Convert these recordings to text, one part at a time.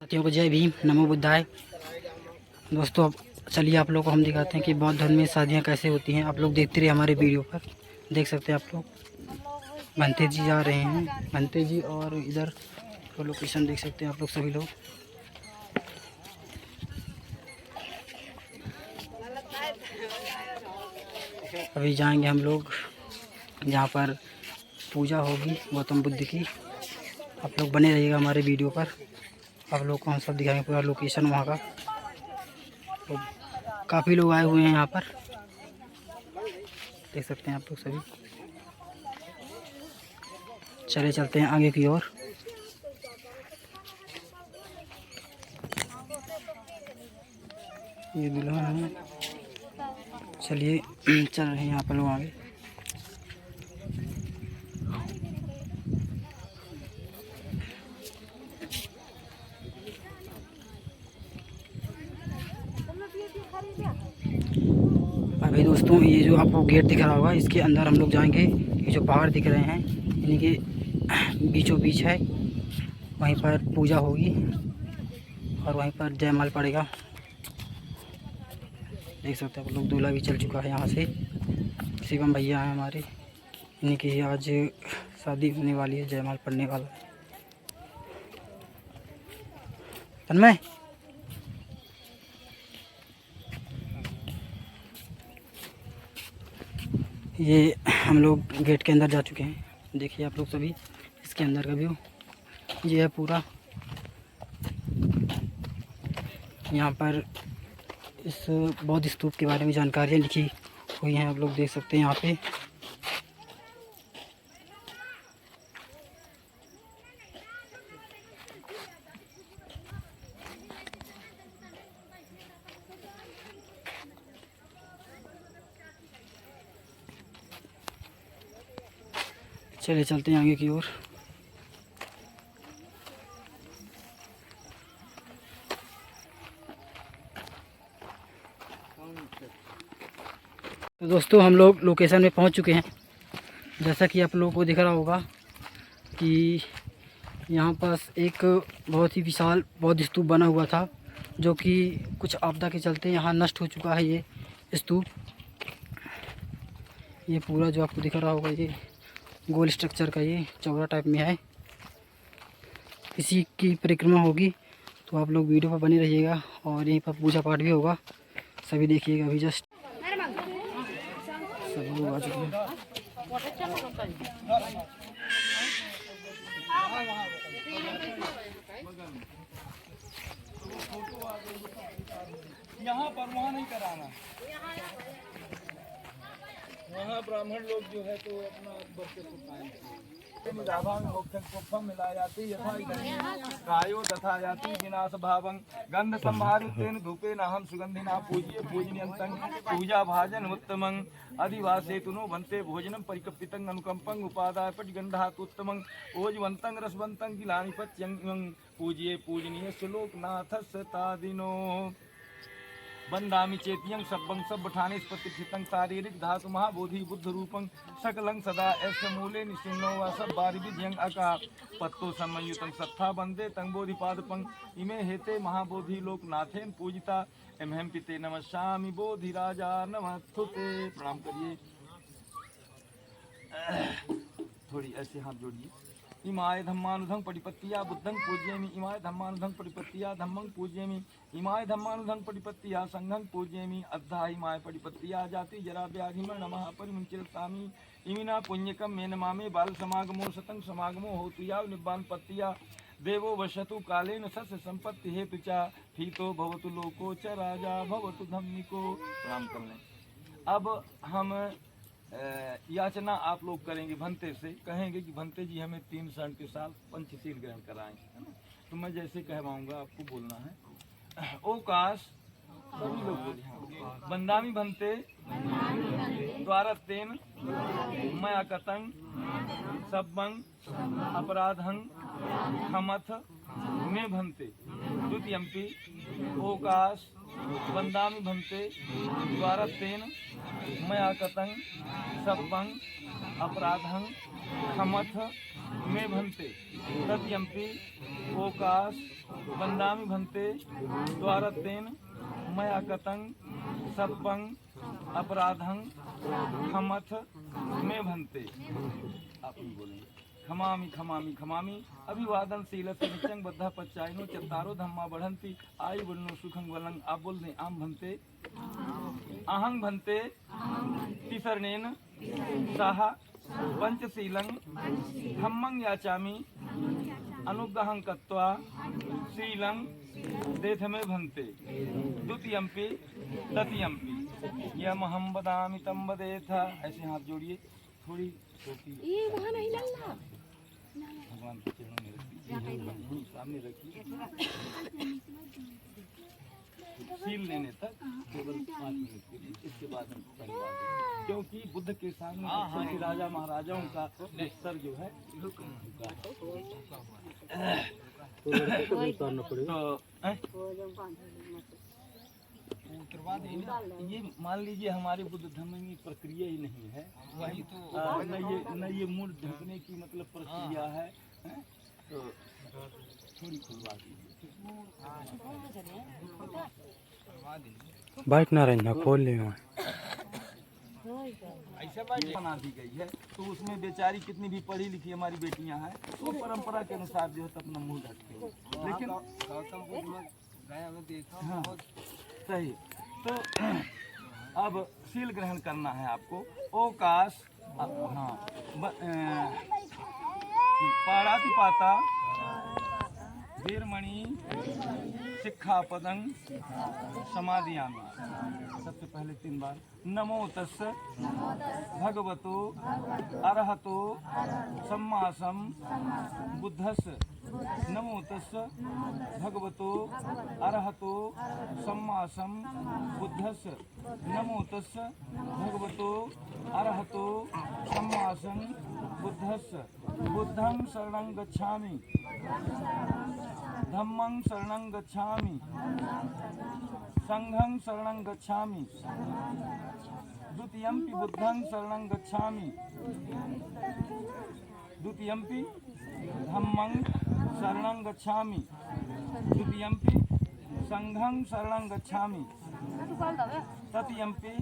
भारतीयों को जय भीम, नमो बुद्धाय। दोस्तों अब चलिए आप लोग को हम दिखाते हैं कि बौद्ध धर्म में शादियाँ कैसे होती हैं। आप लोग देखते रहिए हमारे वीडियो पर, देख सकते हैं आप लोग। भंते जी जा रहे हैं, भंते जी, और इधर तो लोकेशन देख सकते हैं आप लोग सभी लोग। अभी जाएंगे हम लोग जहाँ पर पूजा होगी गौतम बुद्ध की। आप लोग बने रहिएगा हमारे वीडियो पर, आप लोग को हम सब दिखाएंगे पूरा लोकेशन वहाँ का। तो काफ़ी लोग आए हुए हैं यहाँ पर, देख सकते हैं आप लोग सभी। चले चलते हैं आगे की ओर। ये दुल्हन है, चलिए चल रहे हैं यहाँ पर लोग आगे। अभी दोस्तों ये जो आपको गेट दिख रहा होगा, इसके अंदर हम लोग जाएंगे। ये जो पहाड़ दिख रहे हैं इन्हीं के बीचों बीच है, वहीं पर पूजा होगी और वहीं पर जयमाल पड़ेगा। देख सकते हैं आप लोग, दूल्हा भी चल चुका है यहाँ से। शिवम भैया हैं हमारे, इन्हीं की आज शादी होने वाली है, जयमाल पड़ने वाला है। तन्मय ये हम लोग गेट के अंदर जा चुके हैं, देखिए आप लोग सभी। इसके अंदर का व्यू ये है पूरा। यहाँ पर इस बौद्ध स्तूप के बारे में जानकारियाँ लिखी हुई हैं, आप लोग देख सकते हैं यहाँ पे। चलिए चलते हैं आगे की ओर। तो दोस्तों हम लोग लोकेशन में पहुंच चुके हैं। जैसा कि आप लोगों को दिख रहा होगा कि यहाँ पास एक बहुत ही विशाल बौद्ध स्तूप बना हुआ था, जो कि कुछ आपदा के चलते यहाँ नष्ट हो चुका है। ये स्तूप, ये पूरा जो आपको दिख रहा होगा, ये गोल स्ट्रक्चर का, ये चौड़ा टाइप में है। इसी की परिक्रमा होगी, तो आप लोग वीडियो पर बने रहिएगा। और यहीं पर पूजा पाठ भी होगा, सभी देखिएगा। अभी जस्ट सब लोग आ चुके हैं। यहाँ पर वहाँ नहीं कराना, वहाँ ब्राह्मण लोग जो है तो अपना बच्चे को मिला जाती यथा गायो तथा जाती विनाश भावं गंध संभारितेन धूपेन अहम सुगंधिना पूज्य पूजनीयंतं पूजा भाजन उत्तमं अधिवासे तुनो बनते भोजनम परिकल्पितं अनुकंपं उपादाय पटगंधात उत्तमं ओजवंतं रसवंतं गिलानि पत्यं पूज्ये पूजनीय श्लोकनाथस् तादिनो वंदामि चेतियं सब्बं सब्बठाने प्रतिष्ठितं शारीरिक धातु महाबोधि बुद्ध रूपं सकलं सदा ऐसे मूले निशिन्नो व सब बारी विध्यं अका पत्तो समयुतं सत्था वंदे तं बोधिपादपं इमे हेते महाबोधि लोकनाथेन पूजिता एमहं पिते नमस्यामि बोधि राजा नमस्तुते। प्रणाम करिए, थोड़ी ऐसे हाथ जोड़िए। इमाय धम्मानुधं पटिपत्तिया बुद्धं पूज्येमि, इमाय धम्मानुधं पटिपत्तिया धम्मं पूज्येमि, इमाय धम्मानुधं पटिपत्तिया संघं पूज्येमि, अद्धा इमाय पटिपत्तिया जाति जरा व्याधि नमः परिमुच्यतामि इमिना पुण्यकं मे नमामि बाल समागमो सतं समागमो होतु या निब्बान पत्तिया देवो वशतु कालेन सस्य संपत्ति हेतु चा फीतो भवतु लोको च राजा भवतु धम्मिको। प्रणाम कर लें। अब हम याचना आप लोग करेंगे भंते से, कहेंगे कि भंते जी हमें 3 शरण के साथ पंचशील ग्रहण कराएं, है ना। तो मैं जैसे कहवाऊंगा आपको बोलना है। ओकाश, सभी लोग बोलिए। बंदामी भंते द्वारस्तेन मया कतं सब्बं अपराधं खमथ मे भंते द्वितीयंपि ओकाश वंदामि भंते द्वारस्तेन मया कतं सब्बं अपराधं खमथ में भंते तत्यंपि ओकाश बंदामी भंते द्वारतेन मया कतंग सप्पं अपराधं खमथ में भंते। आप नहीं बोलेंगे। खमामि खमामि खमामि अभिवादन शीलस्य नित्यं बद्धा पच्चायनो चत्तारो धम्मा बढ़ंती आयु वन्नो सुखं वलंग। आप बोल दें आम भंते अहं भंते तिसरणेन सह पंचशीलं धम्मं याचामि अनुग्रहं कृत्वा शीलं देथमे भंते द्वितीयंपि तृतीयंपि यम हम वदामि तम वदेथा। ऐसे हाथ जोड़िए, थोड़ी छोटी भगवान के चरणों में रखिए, सामने रखिए। सील लेने तक केवल 5 मिनट के लिए, इसके बाद हम परिवार, क्योंकि बुद्ध के सामने छोटे राजा महाराजाओं का स्तर जो है तो ये मान लीजिए हमारे बुद्ध धर्म में प्रक्रिया ही नहीं है, वही तो न ये मूड ढकने की मतलब प्रक्रिया है, तो थोड़ी खुलवा दीजिए। बाइक ना रहना खोल ले ऐसा बना दी गई है, तो उसमें बेचारी कितनी भी पढ़ी लिखी हमारी बेटियां हैं, वो परंपरा के अनुसार जो है तो अपना मुंह ढकते हो। लेकिन हाँ, सही। तो अब शील ग्रहण करना है आपको। ओकाश, हाँ, पाणातिपाता वीरमणि शिक्षापदं समादियामि। सबसे पहले 3 बार नमो तस्स भगवतो अरहतो सम्मा बुद्धस्स। नमो तस्स भगवतो अरहतो सम्मा बुद्धस्स। नमो तस्स भगवतो अरहतो सम्मा बुद्धस्स। बुद्धं शरणं गच्छामि, धम्मं शरणं गच्छामि, संघं शरणं गच्छामि, द्वितीयंपि बुद्धं शरणं गच्छामि, द्वितीयंपि धम्मं शरणं गच्छामि, द्वितीयंपि संघं शरणं गच्छामि, तृतीयंपि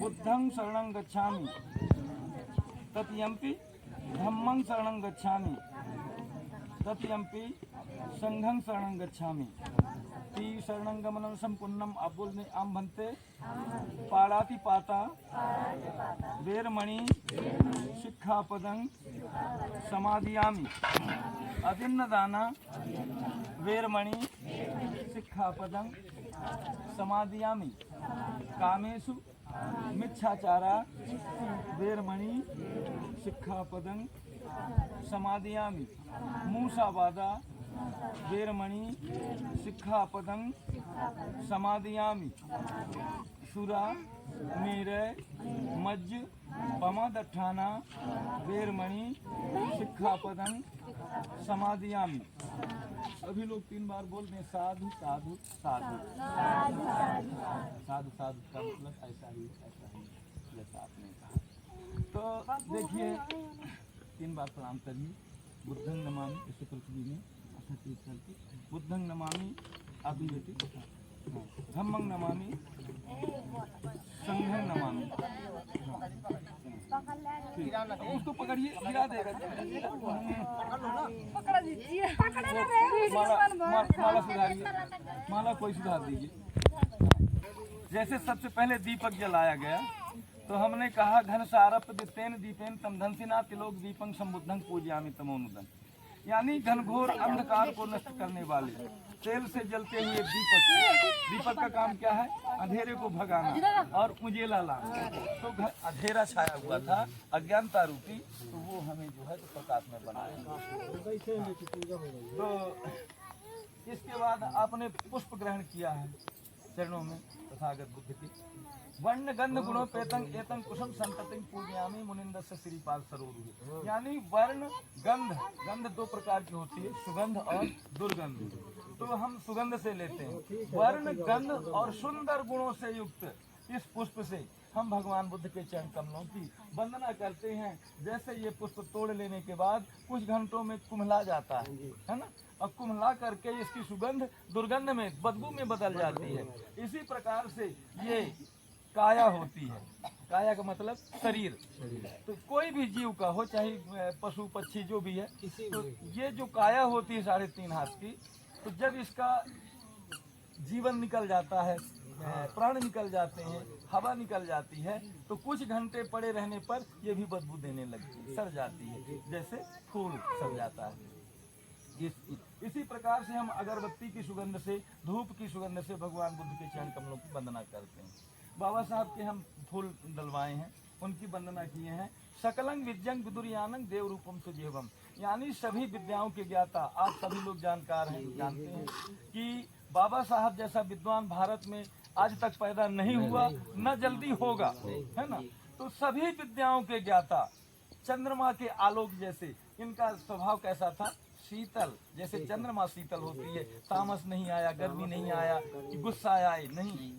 बुद्धं शरणं गच्छामि, तृतीयंपि धम्मं शरणं गच्छामि, तृतीयंपि संघं शरणं गच्छामि। ती शरणं गमनं संपूर्णम। आप बोलने आम भंते पाणातिपाता वीरमणि शिक्षापदं समादियामि। अदिन्नदाना वीरमणि शिक्षापदं समादियामि। कामेषु मिच्छाचारा वीरमणि शिक्षापदं समादियामि। मूसावादा वीरमणि शिक्षापदं समादियामि। सुरा मेरे मज्ज पमादठाना वीरमणि शिक्षापदं समादियामि। अभी लोग 3 बार बोलते हैं साधु साधु साधु साधु साधु का मतलब ऐसा ही जैसा आपने कहा। तो देखिए 3 बार प्रणाम करिए। बुद्धं नमामि, इस पृथ्वी में अथातीत करके बुद्धं नमामि, आपकी बेटी, धम्मं नमामि, संघं नमामि। उसको पकड़िए, गिरा देगा। माला सुधारिए, माला कोई सुधार दीजिए। जैसे सबसे पहले दीपक जलाया गया, तो हमने कहा घन सारप दितेन दीपेन तम धनसिना तिलोक दीपं संबुद्धं पूजयामि तमोनुदन। यानी घनघोर अंधकार को नष्ट करने वाले तेल से जलते हुए दीपक का काम क्या है? अंधेरे को भगाना और उजेला लाना। तो अंधेरा छाया हुआ था अज्ञानता रूपी, तो वो हमें जो है तो प्रकाश में बनाया। तो इसके बाद आपने पुष्प ग्रहण किया है चरणों में तथागत बुद्ध के। वर्ण गंध गुणोपेतं एतं कुसुम संततिं पूजयामि मुनिंदस्य श्रीपाद सरोरुहे। यानी वर्ण गंध, गंध 2 प्रकार की होती है, सुगंध और दुर्गंध। तो हम सुगंध से लेते हैं। वर्ण गंध और सुंदर गुणों से युक्त इस पुष्प से हम भगवान बुद्ध के चरण कमलों की वंदना करते हैं। जैसे ये पुष्प तोड़ लेने के बाद कुछ घंटों में कुम्हला जाता है ना, और कुम्हला करके इसकी सुगंध दुर्गंध में, बदबू में बदल जाती है। इसी प्रकार से ये काया होती है। काया का मतलब शरीर। तो कोई भी जीव का हो, चाहे पशु पक्षी जो भी है, तो ये जो काया होती है 3.5 हाथ की, तो जब इसका जीवन निकल जाता है, प्राण निकल जाते हैं, हवा निकल जाती है, तो कुछ घंटे पड़े रहने पर ये भी बदबू देने लगती है, सड़ जाती है, जैसे फूल सड़ जाता है। इसी प्रकार से हम अगरबत्ती की सुगंध से, धूप की सुगंध से भगवान बुद्ध के चरण कमलों की वंदना करते हैं। बाबा साहब के हम फूल डलवाए हैं, उनकी वंदना किए हैं। सकलंग विद्यंग विदुरयानंग देव रूपम सुजीवम, यानी सभी विद्याओं के ज्ञाता। आप सभी लोग जानकार हैं, जानते हैं कि बाबा साहब जैसा विद्वान भारत में आज तक पैदा नहीं हुआ, न जल्दी होगा, है ना। तो सभी विद्याओं के ज्ञाता, चंद्रमा के आलोक जैसे इनका स्वभाव कैसा था, शीतल, जैसे चंद्रमा शीतल होती है, तामस नहीं आया, गर्मी नहीं आया, गुस्सा आए नहीं,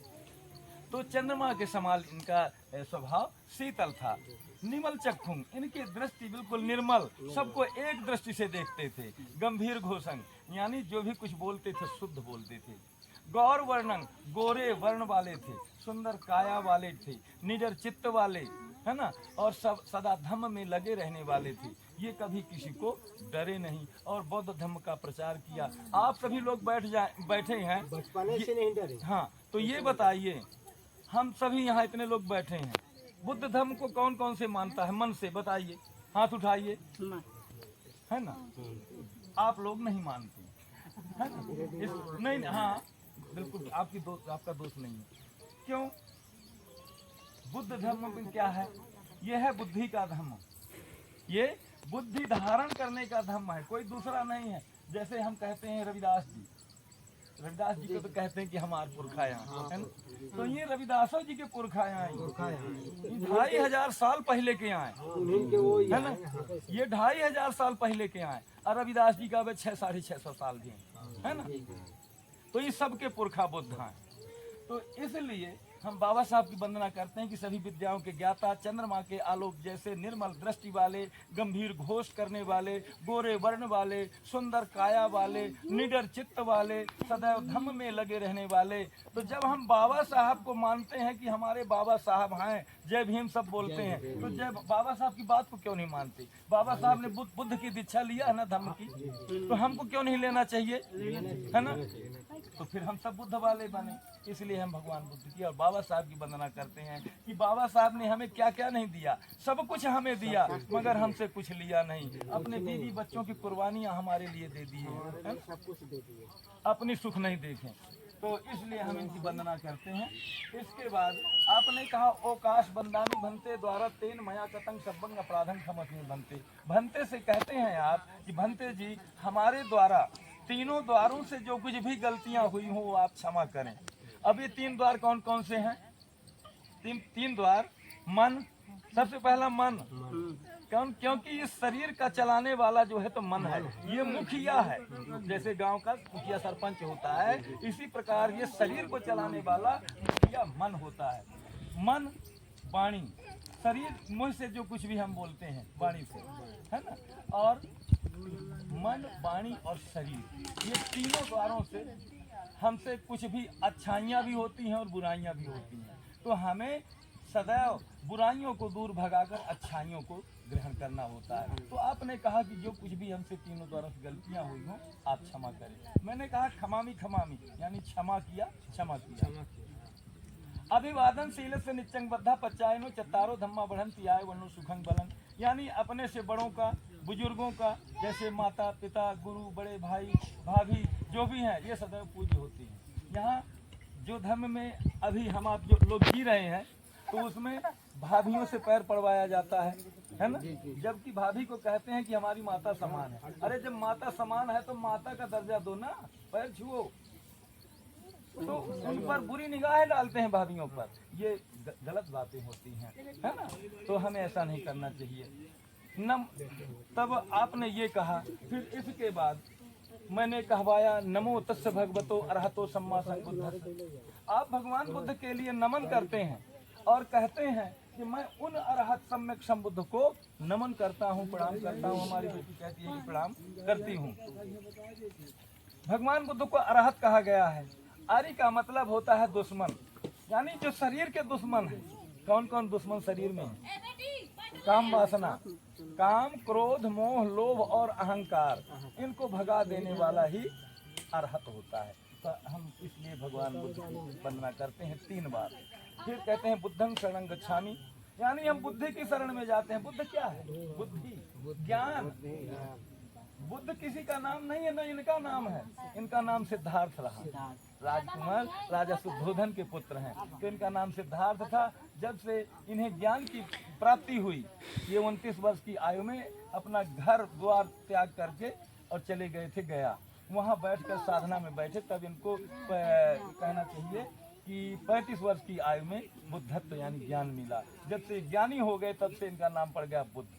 तो चंद्रमा के समान इनका स्वभाव शीतल था। निर्मल चक्षुंग, इनकी दृष्टि बिल्कुल निर्मल, सबको एक दृष्टि से देखते थे। गंभीर घोषंग, यानी जो भी कुछ बोलते थे शुद्ध बोलते थे। गौर वर्णंग, गोरे वर्ण वाले थे, सुंदर काया वाले थे, निडर चित्त वाले, है ना, और सब सदा धम्म में लगे रहने वाले थे। ये कभी किसी को डरे नहीं और बौद्ध धर्म का प्रचार किया। आप सभी लोग बैठे हैं, बचपन से नहीं डरे। हाँ, तो ये बताइए, हम सभी यहाँ इतने लोग बैठे हैं, बुद्ध धर्म को कौन कौन से मानता है मन से, बताइए, हाथ उठाइए, है ना। आप लोग नहीं मानते, है ना। नहीं, हाँ बिल्कुल, आपका दोस्त नहीं है। क्यों? बुद्ध धर्म में क्या है? यह है बुद्धि का धर्म, ये बुद्धि धारण करने का धर्म है, कोई दूसरा नहीं है। जैसे हम कहते हैं रविदास जी को तो कहते हैं कि हमारे पुरखा यहाँ, है ना। तो ये रविदासो जी के पुरखा यहाँ 2500 साल पहले के यहाँ है ना, ये 2500 साल पहले के यहाँ, और रविदास जी का वे 600-650 साल के है ना। तो ये सबके पुरखा बुद्ध हैं। तो इसलिए हम बाबा साहब की वंदना करते हैं कि सभी विद्याओं के ज्ञाता, चंद्रमा के आलोक जैसे निर्मल दृष्टि वाले, गंभीर घोष करने वाले, गोरे वर्ण वाले, सुंदर काया वाले, निडर चित्त वाले, सदैव धम्म में लगे रहने वाले। तो जब हम बाबा साहब को मानते हैं कि हमारे बाबा साहब हैं, जय भीम सब बोलते हैं, तो जय बाबा साहब की बात को क्यों नहीं मानते? बाबा साहब ने बुद्ध की दीक्षा लिया है ना धर्म की, तो हमको क्यों नहीं लेना चाहिए, है ना। तो फिर हम सब बुद्ध वाले बने, इसलिए हम भगवान बुद्ध की और बाबा साहब की वंदना करते हैं कि बाबा साहब ने हमें क्या क्या नहीं दिया, सब कुछ हमें दिया, मगर हमसे कुछ लिया नहीं। अपने बीवी बच्चों की कुर्बानियां हमारे लिए दे दी है, सब कुछ दे दिए, अपनी सुख नहीं देखे, तो इसलिए हम इनकी वंदना करते हैं। इसके बाद आपने कहा ओकाश बंदानी भंते द्वारा तेन मया कतंग सबंग अपराधन क्षमत में भंते। भंते से कहते हैं आप कि भंते जी, हमारे द्वारा तीनों द्वारों से जो कुछ भी गलतियां हुई हो वो आप क्षमा करें। अब ये 3 द्वार कौन कौन से हैं? तीन द्वार। मन, सबसे पहला मन, क्योंकि इस शरीर का चलाने वाला जो है तो मन है, ये मुखिया है। जैसे गांव का मुखिया सरपंच होता है, इसी प्रकार ये शरीर को चलाने वाला मुखिया मन होता है। मन, वाणी, शरीर मुंह से जो कुछ भी हम बोलते हैं वाणी से, है ना, और मन, वाणी और शरीर, ये तीनों द्वारों से हमसे कुछ भी अच्छाइयाँ भी होती हैं और बुराइयाँ भी होती हैं। तो हमें सदैव बुराइयों को दूर भगाकर अच्छाइयों को ग्रहण करना होता है। तो आपने कहा कि जो कुछ भी हमसे तीनों द्वारा से गलतियाँ हुई हों आप क्षमा करें। मैंने कहा खमामी खमामी, यानी क्षमा किया, क्षमा किया। अभिवादन शील से निच्चंग बद्धा पच्चायनो चत्तारो धम्मा बढ़ंती आय वनो सुखंग बलन, यानी अपने से बड़ों का, बुजुर्गों का, जैसे माता पिता, गुरु, बड़े भाई भाभी जो भी हैं, ये सदैव पूज्य होती हैं। यहाँ जो धर्म में अभी हम आप जो लोग जी रहे हैं, तो उसमें भाभियों से पैर पड़वाया जाता है ना, जबकि भाभी को कहते हैं कि हमारी माता समान है। अरे जब माता समान है तो माता का दर्जा दो ना, पैर छुओ। तो उन पर बुरी निगाहें डालते हैं भाभियों पर, ये गलत बातें होती हैं, है ना। तो हमें ऐसा नहीं करना चाहिए। तब आपने ये कहा, फिर इसके बाद मैंने कहवाया नमो तस्य भगवतो अरहतो सम्मा संबुद्धस्स। आप भगवान बुद्ध के लिए नमन करते हैं और कहते हैं कि मैं उन अरहत सम्यक संबुद्ध को नमन करता हूँ, प्रणाम करता हूँ। हमारी बेटी कहती है कि प्रणाम करती हूँ। भगवान बुद्ध को अरहत कहा गया है। आर्य का मतलब होता है दुश्मन, यानी जो शरीर के दुश्मन है। कौन कौन दुश्मन शरीर में है? काम वासना, काम, क्रोध, मोह, लोभ और अहंकार, इनको भगा देने वाला ही अरहत होता है। तो हम इसलिए भगवान बुद्ध की वंदना करते हैं 3 बार। फिर कहते हैं बुद्धं शरणं गच्छामि, यानी हम बुद्धि की शरण में जाते हैं। बुद्ध क्या है? बुद्धि, ज्ञान। बुद्ध किसी का नाम नहीं है, न इनका नाम है। इनका नाम सिद्धार्थ रहा। राजकुमार राजा शुद्धोधन के पुत्र हैं, तो इनका नाम सिद्धार्थ था। जब से इन्हें ज्ञान की प्राप्ति हुई, ये 29 वर्ष की आयु में अपना घर द्वार त्याग करके और चले गए थे गया। वहाँ बैठकर साधना में बैठे, तब इनको कहना चाहिए कि 35 वर्ष की आयु में बुद्धत्व यानी ज्ञान मिला। जब से ज्ञानी हो गए, तब से इनका नाम पड़ गया बुद्ध।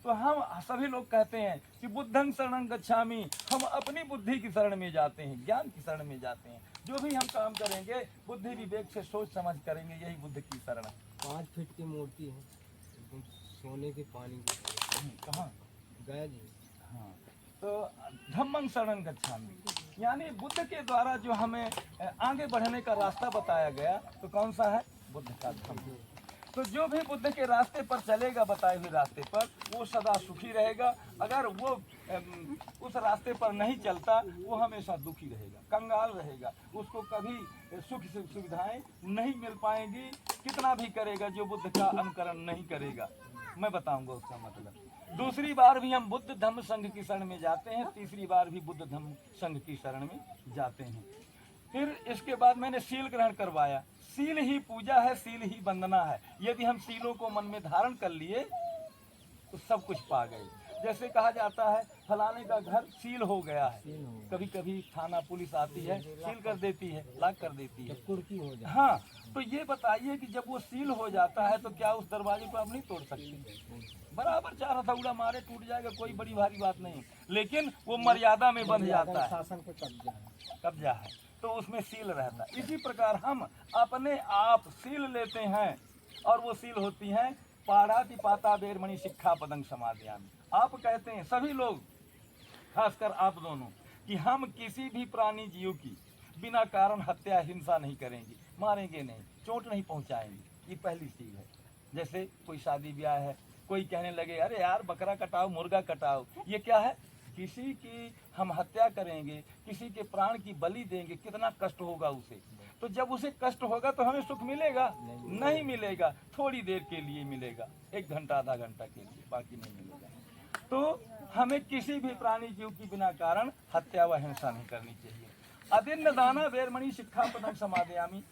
तो हम सभी लोग कहते हैं कि बुद्धं शरणं गच्छामि, हम अपनी बुद्धि की शरण में जाते हैं, ज्ञान की शरण में जाते हैं। जो भी हम काम करेंगे बुद्धि विवेक से सोच समझ करेंगे, यही बुद्ध की शरण है। 5 फीट की मूर्ति है, एकदम सोने के पानी की। कहाँ गया जी। हाँ, तो धम्मं शरणं गच्छामि, यानी बुद्ध के द्वारा जो हमें आगे बढ़ने का रास्ता बताया गया, तो कौन सा है? बुद्ध का धम्म। तो जो भी बुद्ध के रास्ते पर चलेगा, बताए हुए रास्ते पर, वो सदा सुखी रहेगा। अगर वो उस रास्ते पर नहीं चलता, वो हमेशा दुखी रहेगा, कंगाल रहेगा। उसको कभी सुख सुविधाएं नहीं मिल पाएंगी, कितना भी करेगा, जो बुद्ध का अनुकरण नहीं करेगा। मैं बताऊंगा उसका मतलब। दूसरी बार भी हम बुद्ध धम्म संघ की शरण में जाते हैं, तीसरी बार भी बुद्ध धम्म संघ की शरण में जाते हैं। फिर इसके बाद मैंने शील ग्रहण करवाया। शील ही पूजा है, शील ही वंदना है। यदि हम शीलों को मन में धारण कर लिए तो सब कुछ पा गए। जैसे कहा जाता है फलाने का घर सील हो गया है, कभी कभी थाना पुलिस आती है, सील कर देती है, लॉक कर देती है, कुर्की हो जाए। हाँ, तो ये बताइए कि जब वो सील हो जाता है तो क्या उस दरवाजे को आप नहीं तोड़ सकते? बराबर 4 हथौड़ा मारे टूट जाएगा, कोई बड़ी भारी बात नहीं। लेकिन वो मर्यादा में बंध जाता है, शासन पे कब्जा है, तो उसमें सील रहता है। इसी प्रकार हम अपने आप सील लेते हैं, और वो सील होती हैं पाड़ाति पाता बेरमणि शिक्षा पदंग समाधियामी। आप कहते हैं सभी लोग, खासकर आप दोनों, कि हम किसी भी प्राणी जीव की बिना कारण हत्या हिंसा नहीं करेंगे, मारेंगे नहीं, चोट नहीं पहुंचाएंगे। ये पहली सील है। जैसे कोई शादी ब्याह है, कोई कहने लगे अरे यार बकरा कटाओ, मुर्गा कटाओ, ये क्या है? किसी की हम हत्या करेंगे, किसी के प्राण की बलि देंगे, कितना कष्ट होगा उसे। तो जब उसे कष्ट होगा तो हमें सुख मिलेगा? नहीं मिलेगा, थोड़ी देर के लिए मिलेगा, 1 घंटा आधा घंटा के लिए, बाकी नहीं मिलेगा। तो हमें किसी भी प्राणी जीव की बिना कारण हत्या व हिंसा नहीं करनी चाहिए। अदिन्न दाना वेरमणि शिक्षा पदम समादयामी।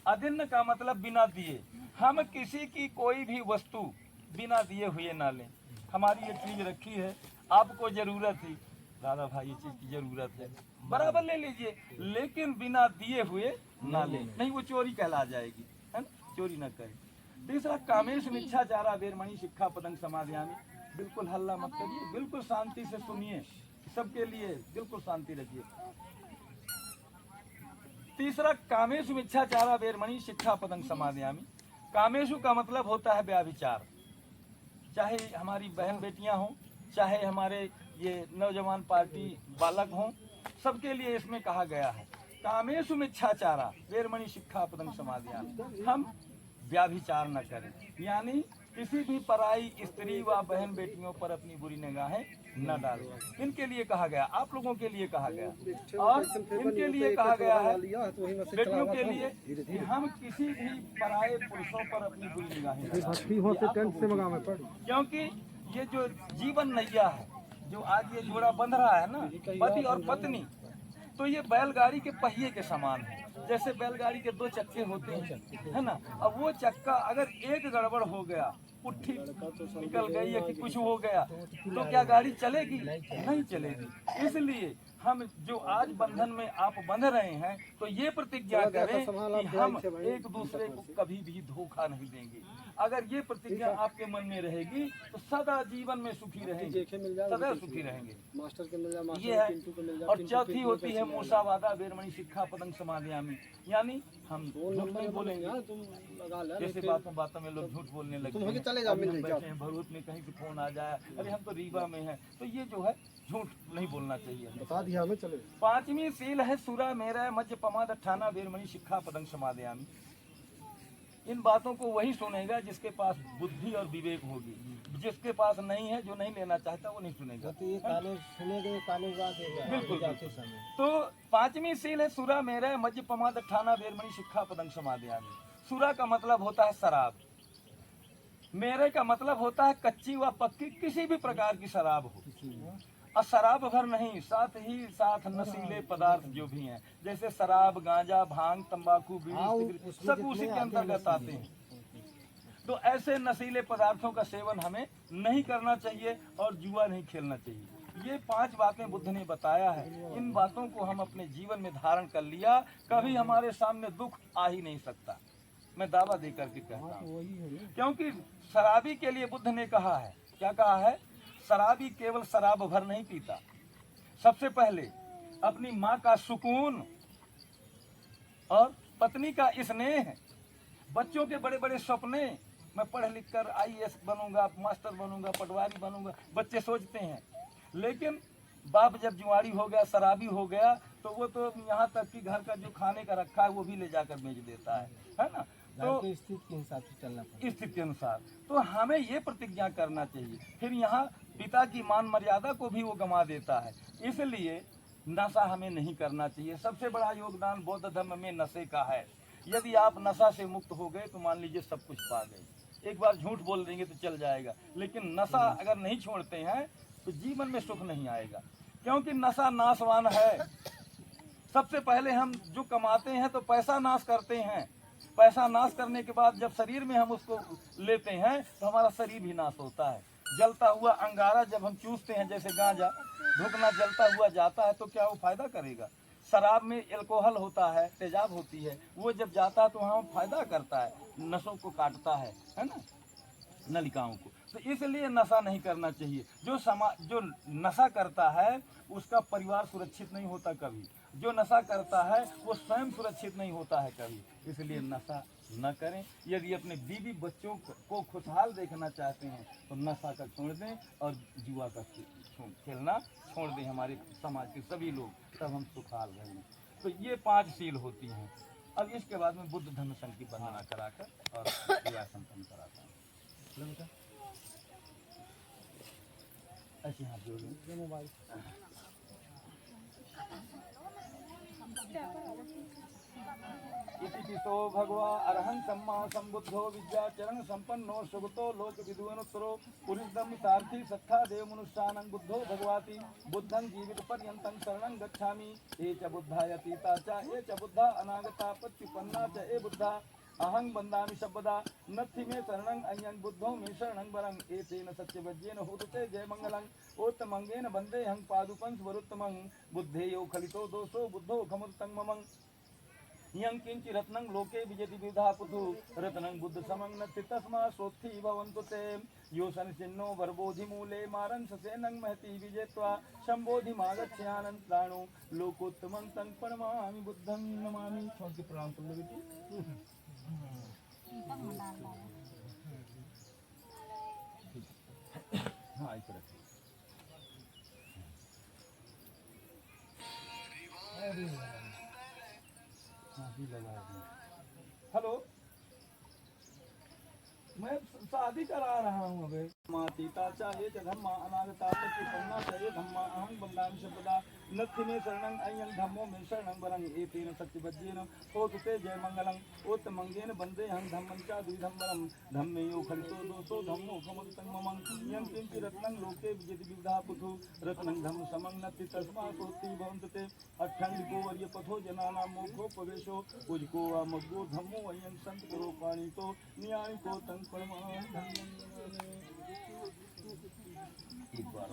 अदिन्न का मतलब बिना दिए। हम किसी की कोई भी वस्तु बिना दिए हुए ना लें। हमारी ये चीज रखी है, आपको जरूरत थी, दादा भाई ये चीज की जरूरत है, बराबर ले लीजिए, लेकिन बिना दिए हुए ना लें, नहीं वो चोरी कहला जाएगी, है ना? चोरी ना करें। तीसरा कामेश मिच्छाचारा वेरमणि शिक्षा पदंग समादयामी। बिल्कुल हल्ला मत करिए, बिल्कुल शांति से सुनिए, सबके लिए बिल्कुल शांति रखिए। तीसरा कामेशु मिच्छाचारा वेरमणि शिक्षा पदंग समादयामी। कामेशु का मतलब होता है व्याभिचार। चाहे हमारी बहन बेटियां हों, चाहे हमारे ये नौजवान पार्टी बालक हों, सबके लिए इसमें कहा गया है कामेशु मिच्छाचारा वेरमणि शिक्षा पदंग समादयामी। हम व्याभिचार न करें, यानी किसी भी पराई स्त्री व बहन बेटियों पर अपनी बुरी निगाहें न डालें। इनके लिए कहा गया, आप लोगों के लिए कहा गया, और इनके लिए कहा गया है बेटियों के लिए कि हम किसी भी पराये पुरुषों पर अपनी बुरी निगाहें न डालें। क्योंकि ये जो जीवन नैया है, जो आज ये जोड़ा बंध रहा है ना, पति और पत्नी, तो ये बैलगाड़ी के पहिए के समान है। जैसे बैलगाड़ी के 2 चक्के होते हैं, है ना? अब वो चक्का अगर एक गड़बड़ हो गया, पुट्ठी निकल गई है कि कुछ हो गया, तो क्या गाड़ी चलेगी? नहीं चलेगी। इसलिए हम जो आज बंधन में आप बंध रहे हैं, तो ये प्रतिज्ञा करें कि हम एक दूसरे को कभी भी धोखा नहीं देंगे। अगर ये प्रतिज्ञा आपके मन में रहेगी तो सदा जीवन में सुखी रहेंगे, सदा सुखी रहेंगे। मास्टर के मिल जाए, ये है। और चौथी होती है मूसावादा वेरमणि शिक्षा पदं समादयामि, यानी हम झूठ नहीं बोलेंगे। तुम लगा ले, जैसे बातों बातों में लोग झूठ बोलने लगते हैं, चले जाओ, मिल जाओ, भरूच में कहीं से फोन आ जाए, अरे हम तो रीवा में हैं, तो ये जो है झूठ नहीं बोलना चाहिए। बता दिया हमें, चले। पांचवी सील है सुरा मेरा मध्य पमाद अठाना वेरमणि शिक्षा पदं समादयामि। इन बातों को वही सुनेगा जिसके पास बुद्धि और विवेक होगी, जिसके पास नहीं है, जो नहीं लेना चाहता वो नहीं सुनेगा। तो ये काले सुनेंगे, काले बात है बिल्कुल। तो पांचवी सील है सुरा मेरा मध्य पमाद अठाना वेरमणि शिक्षा पदं समादयामि। सुरा का मतलब होता है शराब, मेरे का मतलब होता है कच्ची व पक्की किसी भी प्रकार की शराब हो, और शराब भर नहीं, साथ ही साथ नशीले पदार्थ जो भी हैं, जैसे शराब, गांजा, भांग, तंबाकू, बीड़ी, सिगरेट, सब उसी के अंतर्गत आते हैं। तो ऐसे नशीले पदार्थों का सेवन हमें नहीं करना चाहिए और जुआ नहीं खेलना चाहिए। ये 5 बातें बुद्ध ने बताया है। इन बातों को हम अपने जीवन में धारण कर लिया, कभी हमारे सामने दुख आ ही नहीं सकता। मैं दावा दे करके कहता हूँ, क्योंकि शराबी के लिए बुद्ध ने कहा है, क्या कहा है? शराबी केवल शराब भर नहीं पीता, सबसे पहले अपनी माँ का सुकून और पत्नी का स्नेह, बच्चों के बड़े बड़े सपने, मैं पढ़ लिख कर IAS बनूंगा, मास्टर बनूंगा, पटवारी बनूंगा, बच्चे सोचते हैं। लेकिन बाप जब जुआरी हो गया, शराबी हो गया, तो वो तो यहाँ तक कि घर का जो खाने का रखा है वो भी ले जाकर बेच देता है ना। तो स्थिति के हिसाब से चलना पड़ेगा, स्थिति के अनुसार। तो हमें ये प्रतिज्ञा करना चाहिए। फिर यहाँ पिता की मान मर्यादा को भी वो गंवा देता है, इसलिए नशा हमें नहीं करना चाहिए। सबसे बड़ा योगदान बौद्ध धर्म में नशे का है। यदि आप नशा से मुक्त हो गए तो मान लीजिए सब कुछ पा गए। एक बार झूठ बोल देंगे तो चल जाएगा, लेकिन नशा अगर नहीं छोड़ते हैं तो जीवन में सुख नहीं आएगा, क्योंकि नशा नाशवान है। सबसे पहले हम जो कमाते हैं तो पैसा नाश करते हैं, पैसा नाश करने के बाद जब शरीर में हम उसको लेते हैं तो हमारा शरीर भी नाश होता है। जलता हुआ अंगारा जब हम चूसते हैं, जैसे गांजा, धुकना जलता हुआ जाता है तो क्या वो फायदा करेगा? शराब में अल्कोहल होता है, तेजाब होती है, वो जब जाता है तो वहाँ फायदा करता है, नसों को काटता है ना, नलिकाओं को। तो इसलिए नशा नहीं करना चाहिए। जो नशा करता है उसका परिवार सुरक्षित नहीं होता कभी, जो नशा करता है वो स्वयं सुरक्षित नहीं होता है कभी। इसलिए नशा न करें। यदि अपने बीवी बच्चों को खुशहाल देखना चाहते हैं तो नशा का छोड़ दें और जुआ का खेलना छोड़ दें, हमारे समाज के सभी लोग, तब हम सुखहाल रहेंगे। तो ये 5 सील होती हैं। अब इसके बाद में बुद्ध धर्म संघ की वंदना कराकर और क्रिया संपन्न कराता हूँ। ऐसे हाथ जोड़ लें। मोबाइल इति पितो भगवा अरहं सम्मा संबुद्धो विद्याचरण संपन्नो सुगतो लोक विद्वनुत्तरो पुरुषदम सारथी सत्था देव मनुष्यानं बुद्धो भगवाति बुद्धं जीवित पर्यन्तं शरणं गच्छामि। ये च बुद्धाय तीता च ये च बुद्धा अनागता प्रत्युपन्ना च ये बुद्धा अहं वन्दामि शब्दा नत्थि मे शरणं अयं बुद्धो मे शरणं वरं एतेन सत्यवज्येन होतते जय मंगलं उत्तमंगेन वन्दे हं पादुकं स्वरुत्तमं बुद्धेयो खलितो दोषो बुद्धो खमुत्तं ममं यं किंचि रत्नं लोके विजयति विधा पुधु रत्नं बुद्ध समं नत्थि तस्मा सोत्थि भवन्तु ते यो सनसिन्नो वरबोधि मूले मारं ससेनं महति विजेत्वा संबोधि मागच्छानन् प्राणो लोकोत्तमं तं प्रणमामि बुद्धं नमामि। छोड़ के प्रणाम कर लो बेटी। हाँ इस तरह हेलो, मैं शादी करा रहा हूँ अबे। मातीता चाहे च धम्मा अनागता प्रत्युपन्ना चाहे धम्मा अहं वन्दामि शब्दा नत्थि मे शरणं अयं धम्मो मे शरणं वरं एतेन सत्यवज्येन होतु ते जय मंगलं उत्तमंगेन वन्दे हं धम्मं च द्विधं वरं धम्मे यो खलितो दोषो धम्मो खमुत्तं ममं यं किंचि रत्नं लोके विजयति विधा पुधु रत्नं धम्म समं नत्थि तस्मा सोत्थि भवन्तु ते अट्ठङ्गिको वर्य पथो जनानां मोक्षो प्रवेशो उजको वा मग्गो धम्मो अयं संत करो पाणितो नियाणिको तं परमां धम्मं। एक बार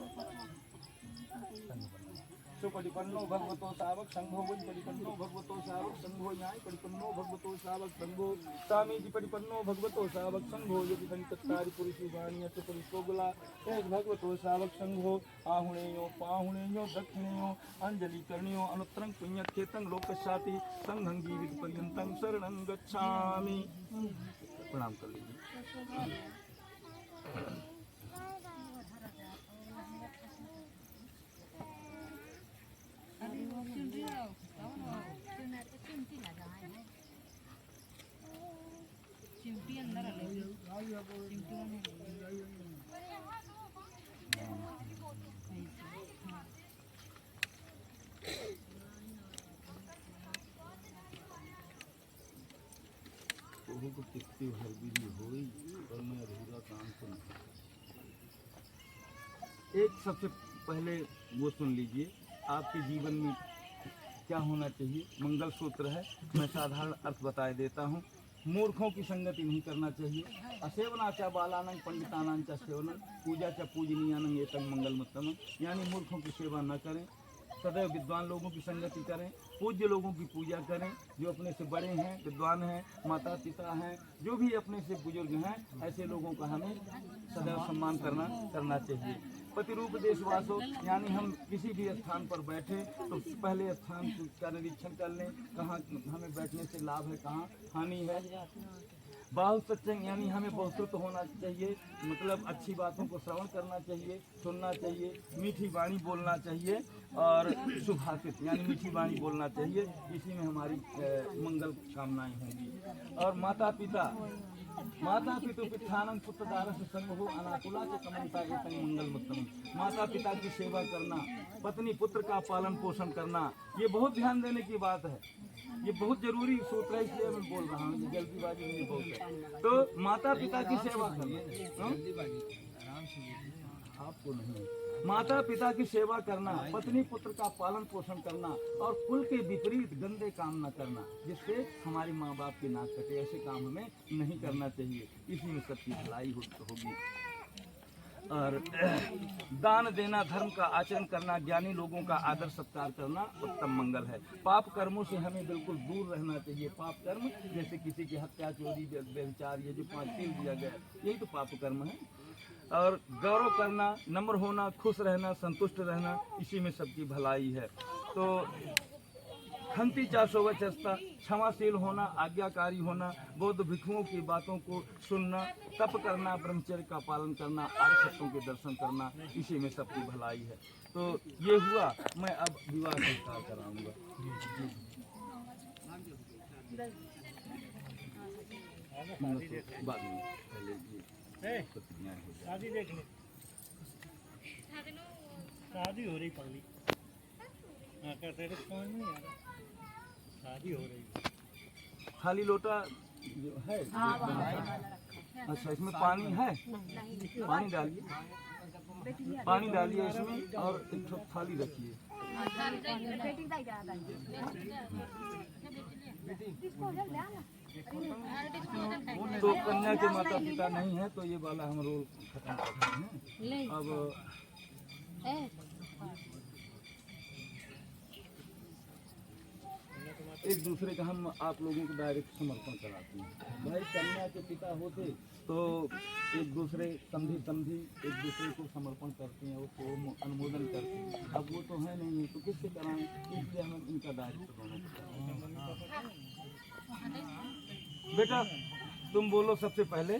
सुपटिपन्नो भगवतो सावक संघो वै परिपन्नो भगवतो सावक संघो न्याय परिपन्नो भगवतो सावक संघो स्वामी जी परिपन्नो भगवतो सावक संघो यदि संतकारी पुरुषी वाणी अत पुरुषो गुला एक भगवतो सावक संघो आहुणेयो पाहुणेयो दक्षिणेयो अंजलि करणियो अनुत्तरं पुण्यक्षेत्रं लोकशाति संघं जीवित पर्यन्तं शरणं गच्छामि। प्रणाम कर लीजिए। को कितनी हरबिरी होई और मैं अधूरा काम सुन। एक सबसे पहले वो सुन लीजिए, आपके जीवन में क्या होना चाहिए। मंगल सूत्र है, मैं साधारण अर्थ बताए देता हूँ। मूर्खों की संगति नहीं करना चाहिए। असेवना च बालानंग पंडितानां च सेवनं पूजा च पूजनीयानंग एतंग मंगलमुत्तमं, यानी मूर्खों की सेवा न करें, सदैव विद्वान लोगों की संगति करें, पूज्य लोगों की पूजा करें, जो अपने से बड़े हैं, विद्वान हैं, माता पिता हैं, जो भी अपने से बुजुर्ग हैं, ऐसे लोगों का हमें सदैव सम्मान करना चाहिए। प्रतिरूप देशवासो, यानी हम किसी भी स्थान पर बैठे तो पहले स्थान का निरीक्षण कर लें, कहाँ हमें बैठने से लाभ है, कहाँ हानि है। बाहु सत्संग, यानी हमें बहुश्रुत होना चाहिए, मतलब अच्छी बातों को श्रवण करना चाहिए, सुनना चाहिए, मीठी वाणी बोलना चाहिए और सुभाषित यानी मीठी वाणी बोलना चाहिए। इसी में हमारी मंगल कामनाएं होंगी। और माता पिता पिठानंद पुत्रदारस संग हो अनाकुला से कमंता एतंग मंगलमुत्तमं। माता पिता की सेवा करना, पत्नी पुत्र का पालन पोषण करना, ये बहुत ध्यान देने की बात है। ये बहुत जरूरी सूत्र है, इसलिए मैं बोल रहा हूँ, जल्दीबाजी नहीं बहुत है। तो माता पिता की सेवा करना, आपको नहीं, माता पिता की सेवा करना, पत्नी पुत्र का पालन पोषण करना और कुल के विपरीत गंदे काम न करना, जिससे हमारे माँ बाप की नाक कटे। ऐसे काम हमें नहीं करना चाहिए, इसी में सबकी भलाई होगी। और दान देना, धर्म का आचरण करना, ज्ञानी लोगों का आदर सत्कार करना उत्तम मंगल है। पाप कर्मों से हमें बिल्कुल दूर रहना चाहिए। पाप कर्म जैसे किसी की हत्या, चोरी, व्यभिचार, ये जो 5 तिल दिया गया, यही तो पाप कर्म है। और गौरव करना, नम्र होना, खुश रहना, संतुष्ट रहना, इसी में सबकी भलाई है। तो खंती चाशोवचस्ता, क्षमाशील होना, आज्ञाकारी होना, बौद्ध भिक्षुओं की बातों को सुनना, तप करना, ब्रह्मचर्य का पालन करना, आर्य सत्यों के दर्शन करना, इसी में सबकी भलाई है। तो ये हुआ, मैं अब विवाह संस्कार कराऊंगा। बाद में पहले शादी देख ले, शादी हो रही पगली, नहीं आ रहा, शादी हो रही। खाली लोटा जो है, अच्छा इसमें पानी है, पानी डालिए, पानी डालिए इसमें और एक थाली रखिए। तो कन्या के माता पिता नहीं है तो ये वाला हम रोल खत्म करते हैं। अब एक दूसरे का हम आप लोगों को डायरेक्ट समर्पण कराते हैं। भाई कन्या के पिता होते तो एक दूसरे समझी एक दूसरे को समर्पण करते हैं, उसको अनुमोदन करते हैं। अब वो तो है नहीं, तो किससे कराएं, इसलिए हमें इनका दायित्व होना चाहिए। बेटा तुम बोलो सबसे पहले,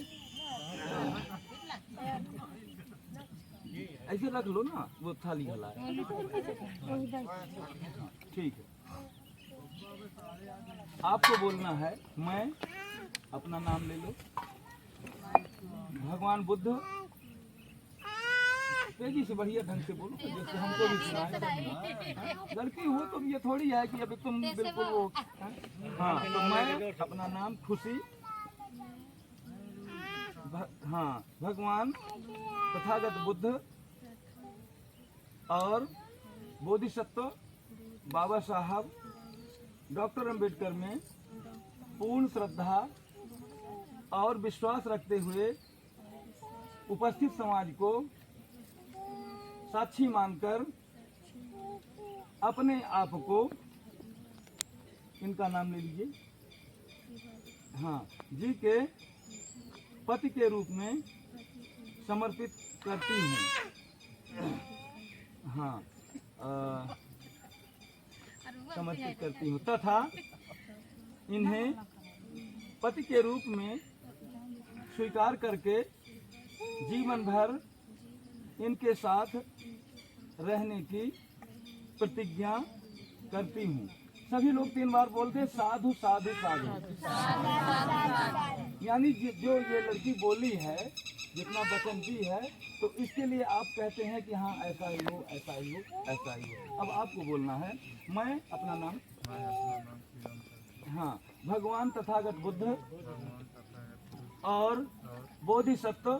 ऐसे रख लो ना, वो थाली हलाए। ठीक है, आपको बोलना है, मैं अपना नाम ले लो, भगवान बुद्ध, तेजी से बढ़िया ढंग से बोलो जैसे हमको भी सुनाए। लड़की हो तो ये थोड़ी है कि अभी तुम बिल्कुल वो, हाँ तो मैं अपना नाम खुशी, हाँ भगवान तथागत बुद्ध और बोधिसत्व बाबा साहब डॉक्टर अंबेडकर में पूर्ण श्रद्धा और विश्वास रखते हुए उपस्थित समाज को साक्षी मानकर अपने आप को, इनका नाम ले लीजिए, हाँ, जी के पति के रूप में समर्पित करती हूँ। हाँ, समर्पित करती हूँ तथा इन्हें पति के रूप में स्वीकार करके जीवन भर इनके साथ रहने की प्रतिज्ञा करती हूँ। सभी लोग 3 बार बोलते हैं, साधु साधु साधु। यानी जो ये लड़की बोली है, जितना वचन दी है, तो इसके लिए आप कहते हैं कि हाँ ऐसा ही हो, ऐसा ही हो, ऐसा ही हो। अब आपको बोलना है, मैं अपना नाम, हाँ, भगवान तथागत बुद्ध और बोधिसत्व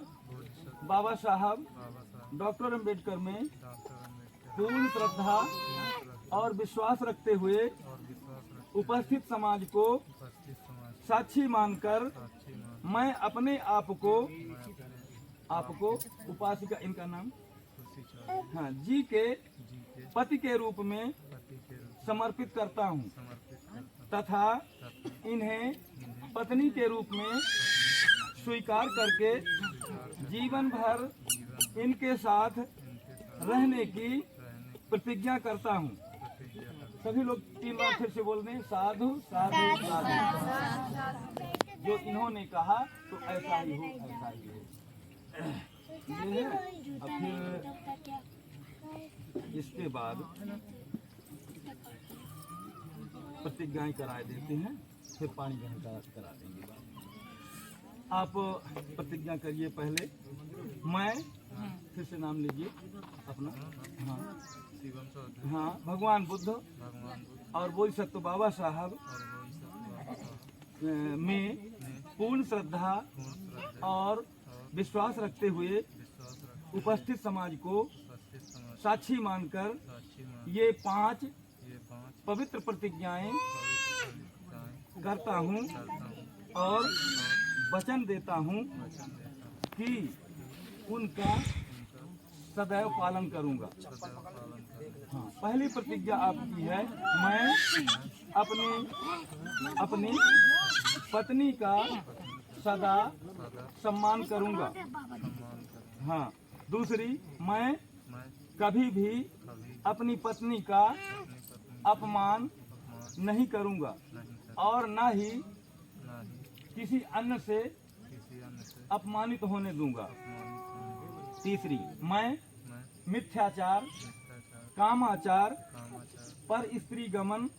बाबा साहब डॉक्टर अंबेडकर में पूर्ण श्रद्धा और विश्वास रखते हुए उपस्थित समाज को साक्षी मानकर मैं अपने आप को उपासिका, इनका नाम, हाँ, जी के पति के रूप में समर्पित करता हूँ तथा इन्हें पत्नी के रूप में स्वीकार करके जीवन भर इनके साथ रहने की प्रतिज्ञा करता हूँ। सभी लोग 3 बार फिर से बोल दें, साधु साधु साधु। जो इन्होंने कहा तो ऐसा ही हो, ऐसा ही हो। ये है। अब फिर इसके बाद प्रतिज्ञाएं कराए देते हैं, फिर पानी ग्रहण करा देंगे। आप प्रतिज्ञा करिए पहले। मैं, फिर से नाम लीजिए अपना, हाँ, हाँ, भगवान बुद्ध और बोधिसत्व बाबा साहब में पूर्ण श्रद्धा और विश्वास रखते हुए उपस्थित समाज को साक्षी मानकर ये 5 पवित्र प्रतिज्ञाएं करता हूँ और वचन देता हूँ कि उनका सदैव पालन करूँगा। हाँ, पहली प्रतिज्ञा आपकी है, मैं अपनी पत्नी का सदा सम्मान करूँगा। हाँ, दूसरी, मैं कभी भी अपनी पत्नी का अपमान नहीं करूँगा और न ही किसी अन्य से अपमानित होने दूंगा। तीसरी, मैं मिथ्याचार, कामाचार, पर स्त्री गमन,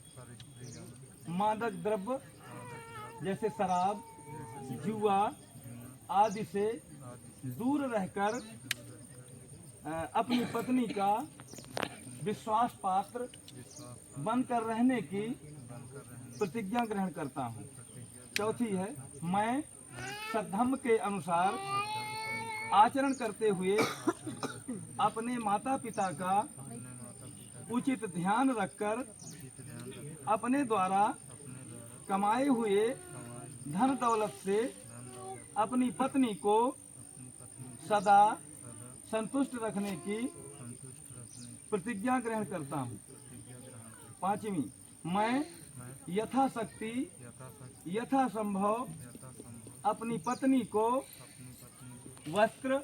मादक द्रव्य जैसे शराब, जुआ आदि से दूर रहकर अपनी पत्नी का विश्वास पात्र बनकर रहने की प्रतिज्ञा ग्रहण करता हूँ। चौथी है, मैं सद्धर्म के अनुसार आचरण करते हुए अपने माता पिता का उचित ध्यान रखकर अपने द्वारा कमाए हुए धन दौलत से अपनी पत्नी को सदा संतुष्ट रखने की प्रतिज्ञा ग्रहण करता हूँ। पांचवी, मैं यथाशक्ति यथासंभव अपनी पत्नी को वस्त्र,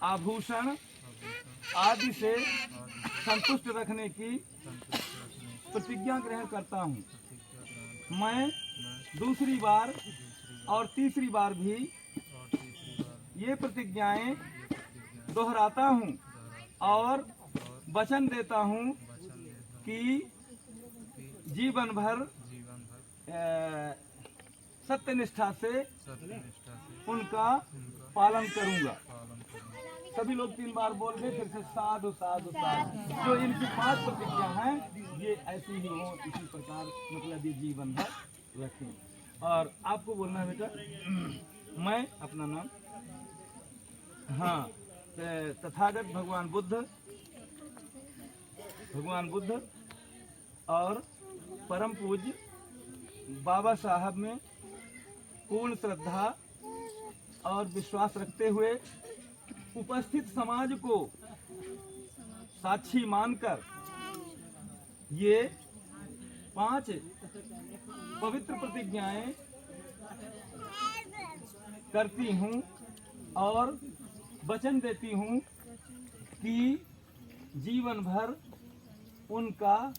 आभूषण आदि से संतुष्ट रखने की प्रतिज्ञा ग्रहण करता हूँ। मैं दूसरी बार और तीसरी बार भी ये प्रतिज्ञाएं दोहराता हूँ और वचन देता हूँ कि जीवन भर सत्यनिष्ठा से उनका पालन करूँगा। सभी लोग 3 बार बोल दे, फिर से साधु साधु साधु। जो इनकी 5 प्रतिज्ञा हैं, ये ऐसी ही हो, इसी प्रकार मतलब ये जीवन भर रखें। और आपको बोलना है बेटा, मैं अपना नाम, हाँ, तथागत भगवान बुद्ध और परम पूज्य बाबा साहब में पूर्ण श्रद्धा और विश्वास रखते हुए उपस्थित समाज को साक्षी मानकर ये 5 पवित्र प्रतिज्ञाएं करती हूँ और वचन देती हूँ कि जीवन भर उनका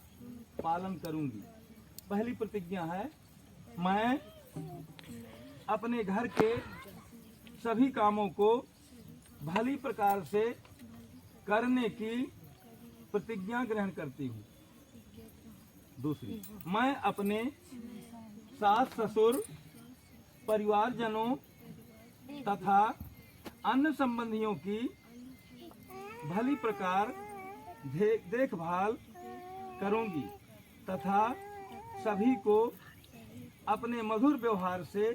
पालन करूंगी। पहली प्रतिज्ञा है, मैं अपने घर के सभी कामों को भली प्रकार से करने की प्रतिज्ञा ग्रहण करती हूँ। दूसरी, मैं अपने सास ससुर, परिवारजनों तथा अन्य संबंधियों की भली प्रकार देखभाल करूंगी तथा सभी को अपने मधुर व्यवहार से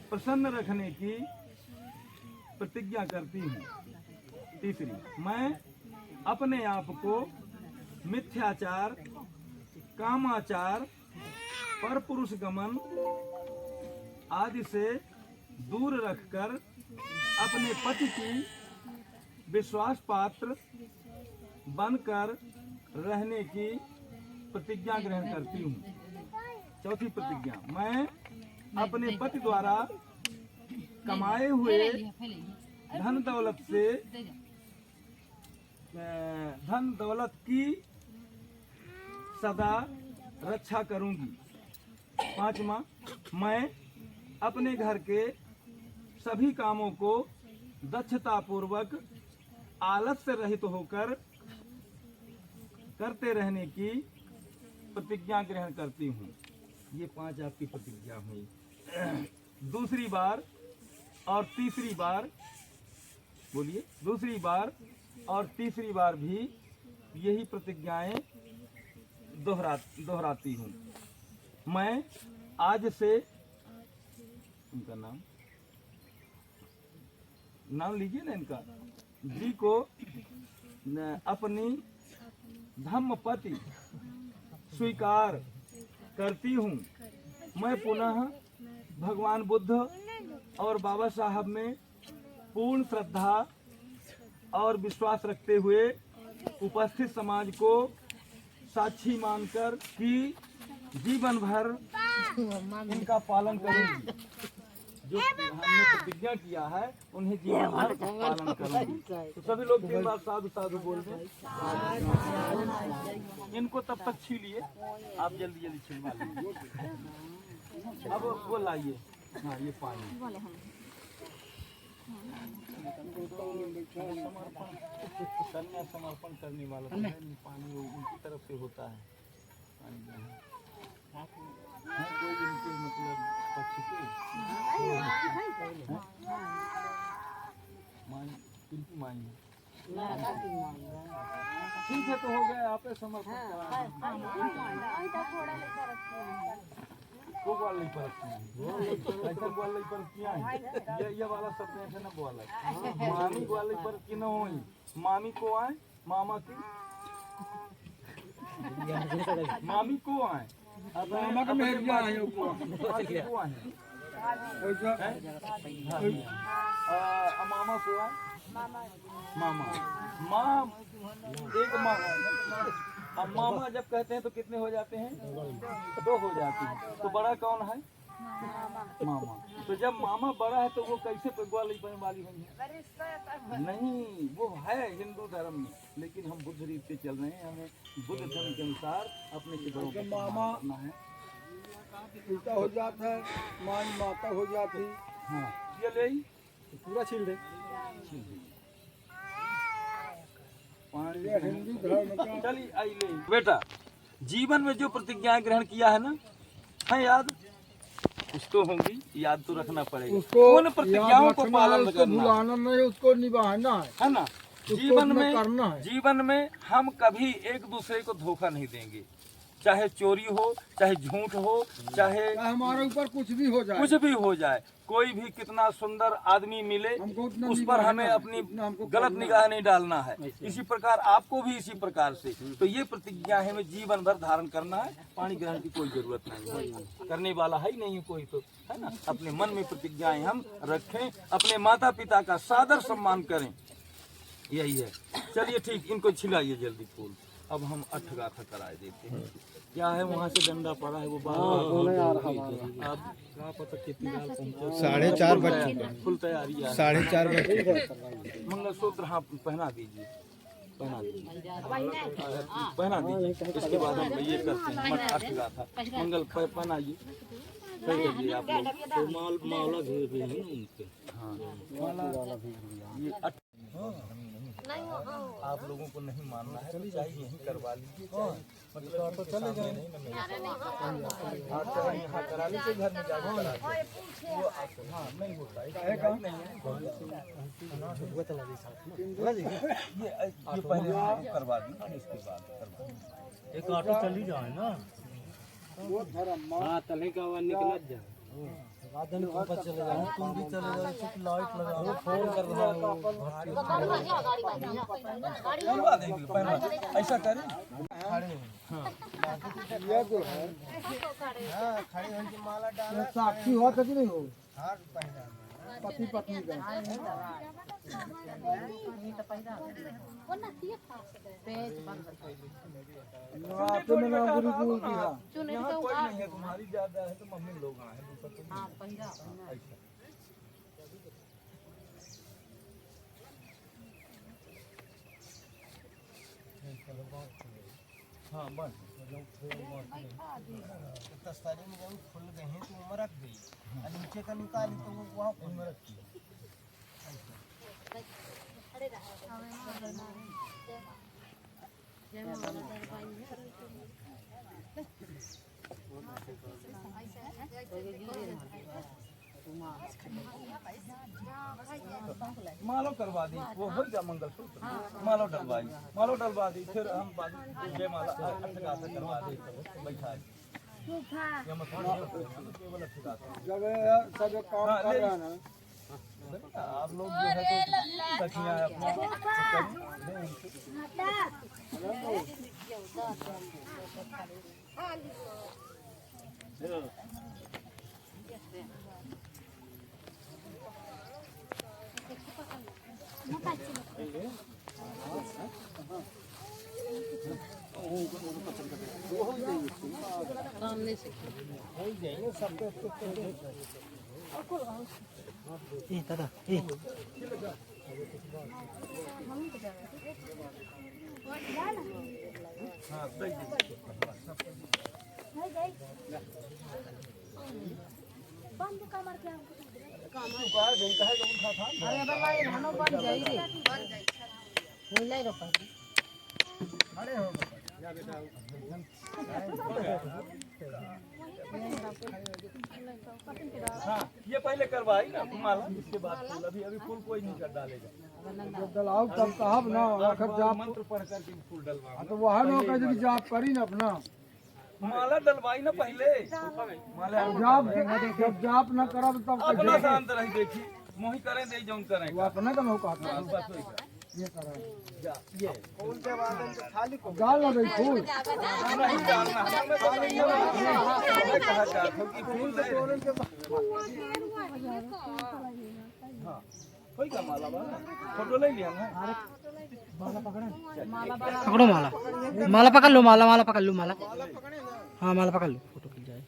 प्रसन्न रखने की प्रतिज्ञा करती हूँ। तीसरी, मैं अपने आप को मिथ्याचार, कामाचार, परपुरुष गमन आदि से दूर रखकर अपने पति की विश्वास पात्र बनकर रहने की प्रतिज्ञा ग्रहण करती हूँ। चौथी प्रतिज्ञा, मैं अपने पति द्वारा कमाए हुए धन दौलत की सदा रक्षा करूंगी। पांचवा, मैं अपने घर के सभी कामों को दक्षतापूर्वक आलस्य रहित होकर करते रहने की प्रतिज्ञा ग्रहण करती हूँ। ये 5 आपकी प्रतिज्ञा हुई। दूसरी बार और तीसरी बार, बोलिए, दूसरी बार और तीसरी बार भी यही प्रतिज्ञाएं दोहराती हूँ। मैं आज से, उनका नाम लीजिए ना, इनका जी को अपनी धम्मपति स्वीकार करती हूँ। मैं पुनः भगवान बुद्ध और बाबा साहब में पूर्ण श्रद्धा और विश्वास रखते हुए उपस्थित समाज को साक्षी मानकर कि जीवन भर इनका पालन करूंगी। जो हमने प्रतिज्ञा किया है उन्हें जीवन भर पालन करूंगी। तो सभी लोग 3 बार साधु साधु बोल दें। इनको तब तक छीलिए, आप जल्दी जल्दी छिलवा लीजिए। अब वो लाइए, हाँ ये पानी कन्या समर्पण करने वाला पानी उनकी तरफ से होता है। कोई इनके मतलब पक्ष के माई है। ठीक है, तो हो गया, आप समर्पण वो ग्वाल नहीं परखती है, ऐसा ग्वाल नहीं परखती है। ये वाला शब्द ऐसे न बोला, मामी ग्वाल नहीं परखती न होई। मामी को आए, मामा की मामी को आए, मामा का मेहर क्या है को आए, मामा को आए, मामा माँ एक माँ। अब मामा जब कहते हैं तो कितने हो जाते हैं? 2 हो जाते हैं। तो बड़ा कौन है? मामा। तो जब मामा बड़ा है तो वो कैसे ग्वाली वाली होंगे? नहीं, वो है हिंदू धर्म में, लेकिन हम बुद्ध रीत से चल रहे हैं। हमें बुद्ध धर्म के अनुसार अपने से बड़ों को मामा करना है। उल्टा हो जाता है, मान माता हो जाती। हाँ, ये ले पूरा छील दे। चलिए आइए बेटा, जीवन में जो प्रतिज्ञाएं ग्रहण किया है ना, है याद? कुछ तो होंगी, याद तो रखना पड़ेगा। उन प्रतिज्ञाओं को पालन करना, भुलाना नहीं, उसको निभाना है ना। जीवन में हम कभी एक दूसरे को धोखा नहीं देंगे, चाहे चोरी हो, चाहे झूठ हो, चाहे हमारे ऊपर कुछ भी हो जाए, कोई भी कितना सुंदर आदमी मिले उस पर हमें अपनी गलत निगाह नहीं डालना है। इसी प्रकार आपको भी इसी प्रकार से। तो ये प्रतिज्ञा है, हमें जीवन भर धारण करना है। पानी ग्रहण की कोई जरूरत नहीं है, करने वाला है ही नहीं कोई, तो है ना। अपने मन में प्रतिज्ञाएं हम रखें, अपने माता पिता का सादर सम्मान करें, यही है। चलिए ठीक, इनको छिलाइए जल्दी फूल। अब हम 8 गाथा कराए देते हैं। क्या है वहाँ से डंडा पड़ा है वो बार अब क्या पता कितनी गाल पहुँचा। 4:30 बज चुके हैं। फुल तैयारी है। 4:30 बज चुके हैं। मंगलसूत्र हाँ पहना दीजिए, पहना दीजिए, पहना दीजिए। इसके बाद हम ये करते हैं मठ 8 गाथा मंगल पहनाइए, कर दीजिए आप लोग। माला भी है ना उनके। हाँ ये आप लोगों को नहीं मानना है तो चाहे यहीं करवा लीजिए, मतलब तो चले जाए नहीं हाँ चाहे यहाँ करा लीजिए, घर में जाकर करा लीजिए वो हाँ नहीं होता है काम नहीं है। ये पहले हम करवा दी इसके बाद करवा दी। एक ऑटो चली जाए ना हाँ तले का आवाज निकल जाए राधन ऊपर चले जाओ, तुम भी चले जाओ, सिर्फ लाइट लगाओ, फोन कर रहा हूँ बनवा देंगे, पहनवा देंगे। ऐसा करें ये जो है हाँ खड़े होकर माला डाला साक्षी हो तो नहीं हो हाँ पहना पति पत्नी का तो मैंने गुरुकुल किया यहाँ कोई नहीं है, तुम्हारी ज्यादा है तो मम्मी लोग आए हैं दूसरा तो नहीं। ऐसा हाँ बस तस्तारी में जब खुल गए हैं तो उम्र रख गई और नीचे का निकाली तो वो वहाँ उम्र रखी मालो करवा दी वो हो गया मंगलसूत्र, मालो डलवाई, मालो डलवा दी, फिर हम जय माला 8 गाथा करवा दी बैठा जब सब काम कर रहा है ना आप लोग जो है तो सखियां सामने से दादा हाँ अरे बाबा ये धानो बन जाई रे नहीं लाई रोपा हाँ ये पहले करवाई ना माला, इसके बाद फूल अभी अभी फूल कोई नहीं कर डालेगा। जब डलाओ तब साहब ना आखिर जाप मंत्र पढ़ करके फूल डलवा तो वहाँ ना कह जाप करी ना अपना माला डलवाई ना पहले माला जाप जब जाप न करब तब अपना शांत रही देखी मोही करें दे जौन करें वो अपने का मौका था बस वही कर। ये करा ये फूल के बाद खाली डाल ना भाई फूल नहीं डालना हमें तो नहीं कहा जाता कि फूल दे हाँ कोई का माला वाला फोटो ले लिया ना पकड़ो माला माला पकड़ लो माला माला पकड़ लो माला हाँ माला पकड़ लो फोटो खिंच जाए।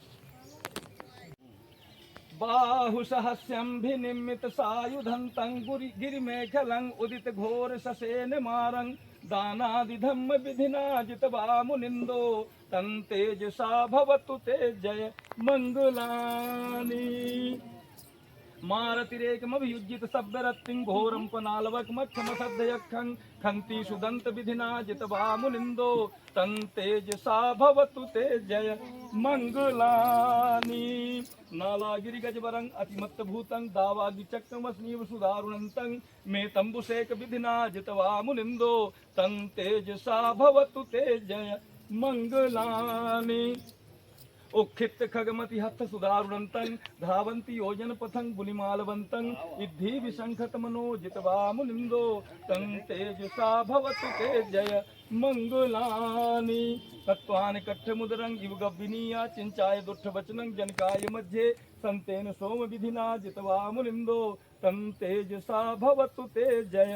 बाहु सहस्यंभिनिमित सायुधंतं गिरिमेखलं उदित घोर ससेन मारं दानादि धम्म विधिना जितवा मुनिंदो तं तेजसा भवतु ते जय मंगलानि मारतिरेकमभियुज्यित सभ्यरत्तिं घोरं पनालवकमक्षमसद्धयखं खन्ति सुदन्त विधिना जितवा मुनिंदो तं तेजसा भवतु ते जय मंगलानि नालागिरिगजवरं अतिमत्तभूतं दावागिचक्रमस्नीव सुदारुणन्तं मे तम्बुशेक विधिना जितवा मुनिंदो तं तेजसा भवतु ते जय मंगलानि उक्षिप्त खगमति हस्त सुदारुणन्तं धावन्ति योजन पथं गुलिमालवन्तं इद्धि विशंखत मनो जितवा मुनिंदो तं तेजसा भवतु ते जय मंगलानि तत्वानि कट्ठमुदरं इव गव्विनीया चिंचाय दुष्ट वचनं जनकाय मध्ये संतेन सोम विधिना जितवा मुनिंदो तं तेजसा भवतु ते जय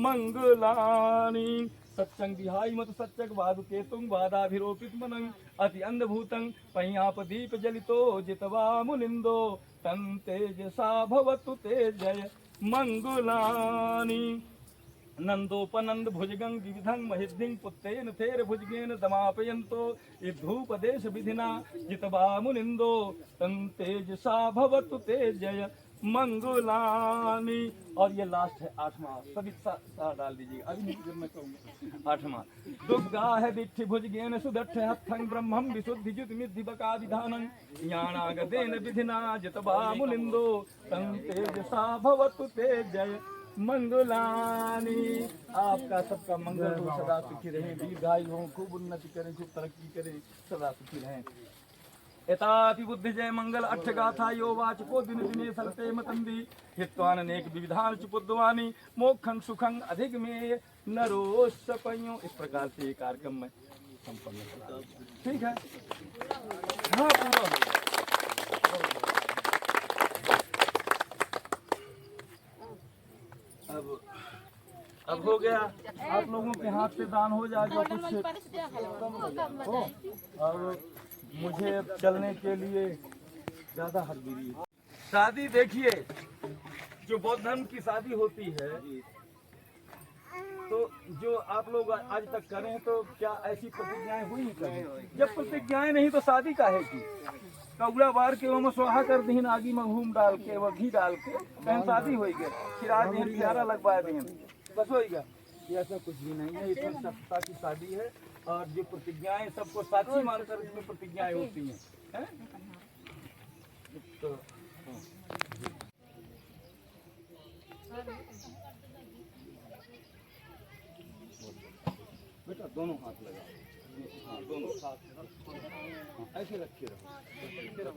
मंगलानि सच्चंग विहाई मत सच्चक वादु केतुंग वादाभिरोपित मनंग अति अंधभूतं पह्यापदीप जलितो जितवा मुनिंदो तं तेजसा भवतु तेजय मंगलानि नंदोपनंद भुजगं विविधं महिद्धिं पुत्तेन थेर भुजगेन दमापयन्तो इद्धूपदेश विधिना जितवा मुनिंदो तं तेजसा भवतु तेजय मंगलानि। और ये लास्ट है 8वां, सभी सा डाल दीजिए, अभी नहीं फिर मैं कहूँगा 8वां। दुर्गा है दिट्ठि भुजगेन सुदट्ठ हत्थं ब्रह्मं विशुद्धि जुतमिद्धि बका विधानं ज्ञानागदेन विधिना जितवा मुनिंदो तं तेजसा भवतु तेजय मंगलानि। आपका सबका मंगल हो, सदा सुखी रहें, दीर्घायु हो, खूब उन्नति करें, खूब तरक्की करें, सदा सुखी रहें। एतापि बुद्धि जय मंगल अट्ठ गाथा यो वाचको दिन दिने सलते मतंदी हित्वान अनेक विविधान चुपुद्वानी मोक्षं सुखं अधिक में नरोसपयो। इस प्रकार से ये कार्यक्रम में संपन्न होगा। ठीक है, हाँ पूरा हो गया। अब हो गया, आप लोगों के हाथ से दान हो जाएगा कुछ कम हो जाएगा। और मुझे चलने के लिए ज्यादा हरगिरी है। शादी देखिए, जो बौद्ध धर्म की शादी होती है तो जो आप लोग आज तक करें तो क्या ऐसी प्रतिज्ञाएं हुई करें? जब प्रतिज्ञाएं नहीं तो शादी काहे की? कौड़ा बार के वो स्वाहा कर दीन आगी मघूम डाल के वो घी डाल के कहीं शादी हो गई, फिर आज दिन प्यारा लगवा दें बस होगा। ये ऐसा कुछ भी नहीं है, इसमें सत्ता की शादी है और जो प्रतिज्ञाएं सबको साक्षी मानकर इसमें प्रतिज्ञाएं होती हैं है? तो बेटा दोनों हाथ लगाओ, हाँ दोनों हाथ ऐसे रखे रहो।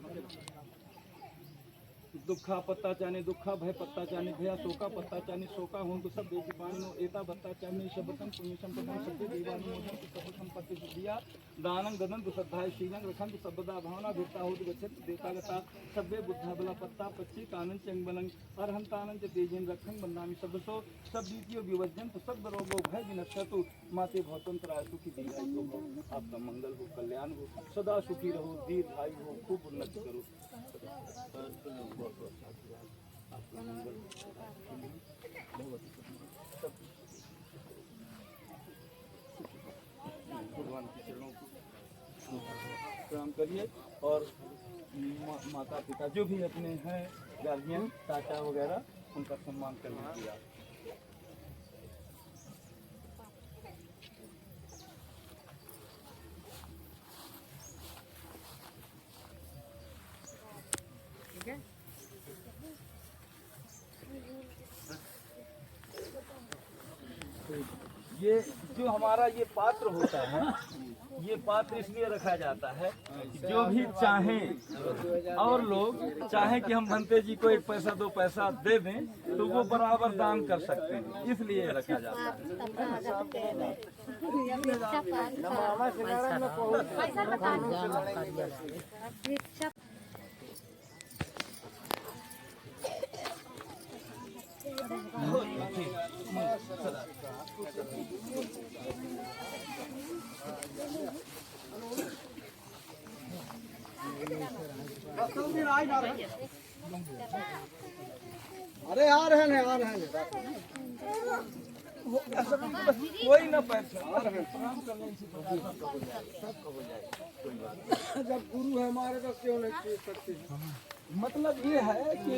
दुखा पत्ता चाने दुखा, भय पत्ता चाने भया, शोका पत्ता चाने शोका हो तो सब देवी पानी एता बत्ता चाने शब्दम पुण्य संपदम सभ्य देवानी मोदन सब संपत्ति सिद्धिया दानं गदन दुसद्धाय शीलं रखंत सबदा भावना देवता हो गच्छत देवतागता सभ्य बुद्धा बला पत्ता पच्ची कानन चंगबलं अरहंतानं च तेजेन रखं बंदामि सबसो सब रीतियों विवर्जन तो सब रोगो भय विनश्यतु माते भवतंत्राय सुखी दीर्घायु हो, आपका मंगल हो, कल्याण हो, सदा सुखी रहो, दीर्घायु हो, खूब उन्नति करो। भगवान के चरणों को प्रणाम करिए और माता पिता जो भी अपने हैं गार्जियन चाचा वगैरह उनका सम्मान करने की याद। ये जो हमारा ये पात्र होता है, ये पात्र इसलिए रखा जाता है जो भी चाहें और लोग चाहें कि हम भंते जी को 1 पैसा 2 पैसा दे दें तो वो बराबर दान कर सकते हैं, इसलिए रखा जाता है। अरे आ रहे हैं कोई ना पैसा प्रणाम करने से जब गुरु है हमारे तो क्यों नहीं कर सकते? मतलब ये है कि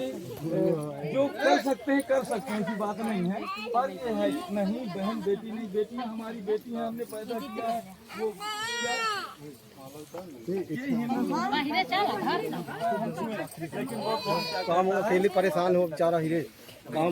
जो कर सकते हैं ऐसी बात नहीं है, पर ये है नहीं बहन बेटी नहीं, बेटियां हमारी बेटी हैं, हमने पैदा किया है वो क्या काम अकेले परेशान हो बेचारा हीरे काम